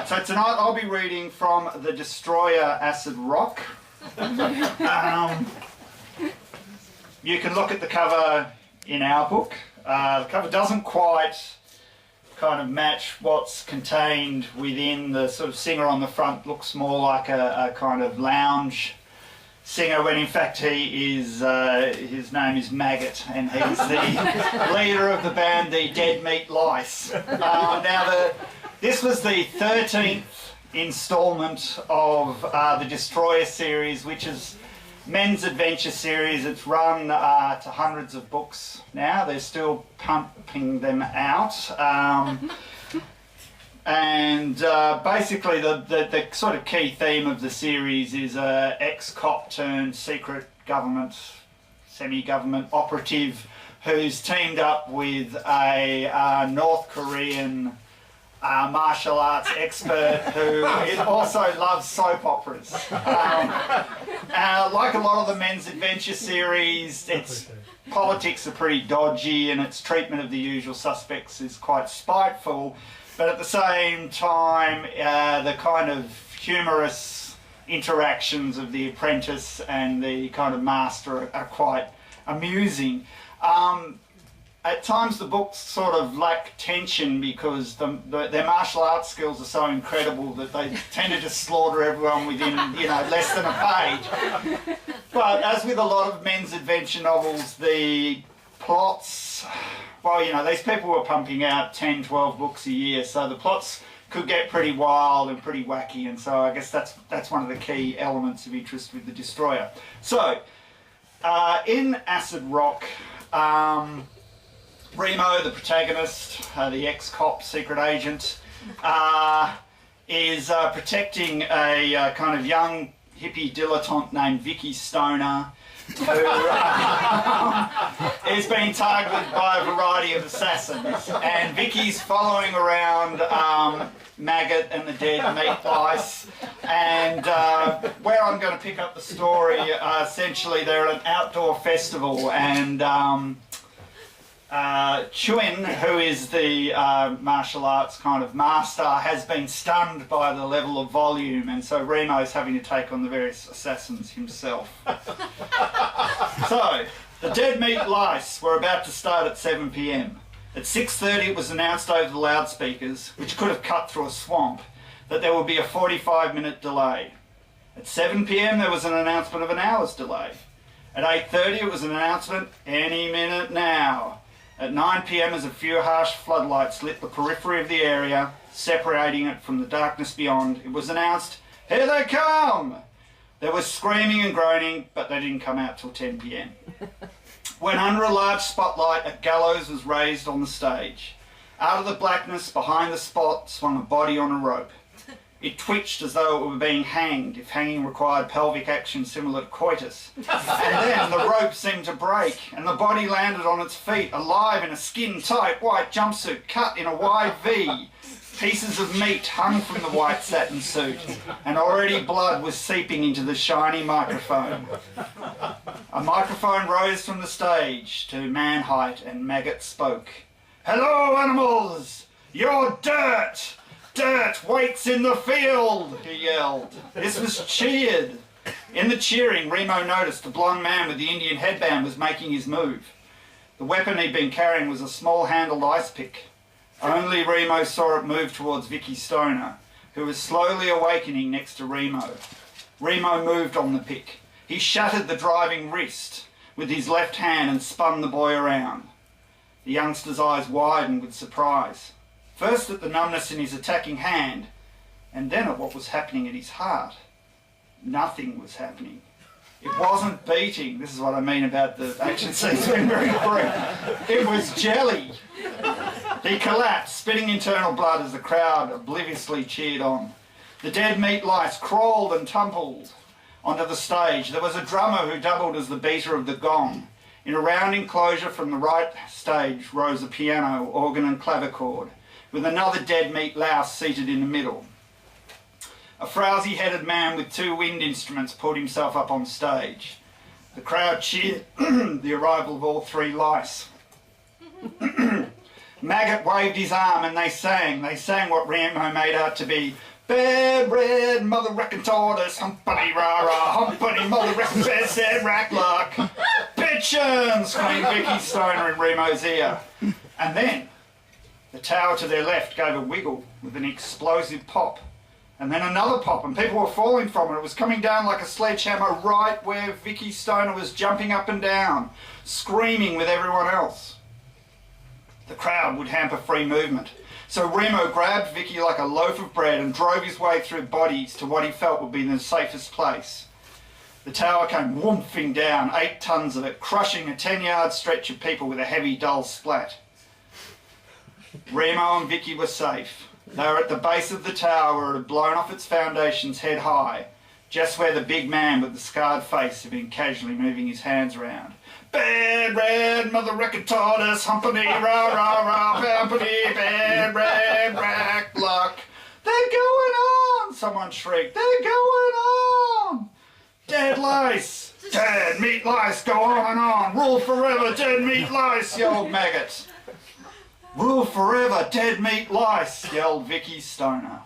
Right, so tonight I'll be reading from The Destroyer Acid Rock. You can look at the cover in our book. The cover doesn't quite kind of match what's contained within the sort of singer on the front. Looks more like a kind of lounge singer, when in fact he is, his name is Maggot, and he's the leader of the band, the Dead Meat Lice. This was the 13th instalment of the Destroyer series, which is men's adventure series. It's run to hundreds of books now. They're still pumping them out. Basically the sort of key theme of the series is a ex-cop turned secret government, semi-government operative who's teamed up with a North Korean martial arts expert who also loves soap operas. Like a lot of the men's adventure series, its politics are pretty dodgy and its treatment of the usual suspects is quite spiteful, but at the same time the kind of humorous interactions of the apprentice and the kind of master are quite amusing. At times the books sort of lack tension because their martial arts skills are so incredible that they tend to just slaughter everyone within, less than a page. But as with a lot of men's adventure novels, the plots, well, these people were pumping out 10, 12 books a year, so the plots could get pretty wild and pretty wacky, and so I guess that's one of the key elements of interest with the Destroyer. So, in Acid Rock, Remo, the protagonist, the ex-cop secret agent, is protecting a kind of young hippie dilettante named Vicky Stoner, who is being targeted by a variety of assassins. And Vicky's following around Maggot and the Dead Meat Lice. And where I'm going to pick up the story, essentially they're at an outdoor festival, and Chuin, who is the martial arts kind of master, has been stunned by the level of volume, and so Remo's having to take on the various assassins himself. So, the Dead Meat Lice were about to start at 7 p.m. At 6:30 it was announced over the loudspeakers, which could have cut through a swamp, that there would be a 45-minute delay. At 7 p.m. there was an announcement of an hour's delay. At 8:30 it was an announcement, any minute now. At 9 p.m, as a few harsh floodlights lit the periphery of the area, separating it from the darkness beyond, it was announced, here they come! There was screaming and groaning, but they didn't come out till 10 p.m. When under a large spotlight, a gallows was raised on the stage. Out of the blackness, behind the spot, swung a body on a rope. It twitched as though it were being hanged, if hanging required pelvic action similar to coitus. And then the rope seemed to break, and the body landed on its feet, alive in a skin-tight white jumpsuit cut in a wide V. Pieces of meat hung from the white satin suit, and already blood was seeping into the shiny microphone. A microphone rose from the stage to man height, and Maggot spoke. "Hello, animals! You're dirt! Dirt waits in the field!" he yelled. This was cheered. In the cheering, Remo noticed the blonde man with the Indian headband was making his move. The weapon he'd been carrying was a small-handled ice pick. Only Remo saw it move towards Vicky Stoner, who was slowly awakening next to Remo. Remo moved on the pick. He shattered the driving wrist with his left hand and spun the boy around. The youngster's eyes widened with surprise. First at the numbness in his attacking hand, and then at what was happening in his heart. Nothing was happening. It wasn't beating. This is what I mean about the action scenes being very brief. It was jelly. He collapsed, spitting internal blood as the crowd obliviously cheered on. The Dead Meat Lice crawled and tumbled onto the stage. There was a drummer who doubled as the beater of the gong. In a round enclosure from the right stage rose a piano, organ and clavichord, with another dead meat louse seated in the middle. A frowsy-headed man with two wind instruments pulled himself up on stage. The crowd cheered the arrival of all three lice. Maggot waved his arm and they sang what Remo made out to be Bed red, mother wrecking tortoise, humpany rah rah, humpany mother wrecking bed said rack luck. Bitchin', screamed Vicky Stoner in Remo's ear. And then the tower to their left gave a wiggle with an explosive pop. And then another pop, and people were falling from it. It was coming down like a sledgehammer right where Vicky Stoner was jumping up and down, screaming with everyone else. The crowd would hamper free movement. So Remo grabbed Vicky like a loaf of bread and drove his way through bodies to what he felt would be the safest place. The tower came whoomphing down, 8 tons of it, crushing a 10-yard stretch of people with a heavy, dull splat. Remo and Vicky were safe. They were at the base of the tower where it had blown off its foundations head high, just where the big man with the scarred face had been casually moving his hands around. Bed red, mother wrecking tortoise, humpany rah rah rah, humpany bed red rack luck. They're going on, someone shrieked. They're going on. Dead lice, dead meat lice, go on and on. Rule forever, dead meat lice, yelled Maggot. Rule forever, dead meat lice, yelled Vicky Stoner.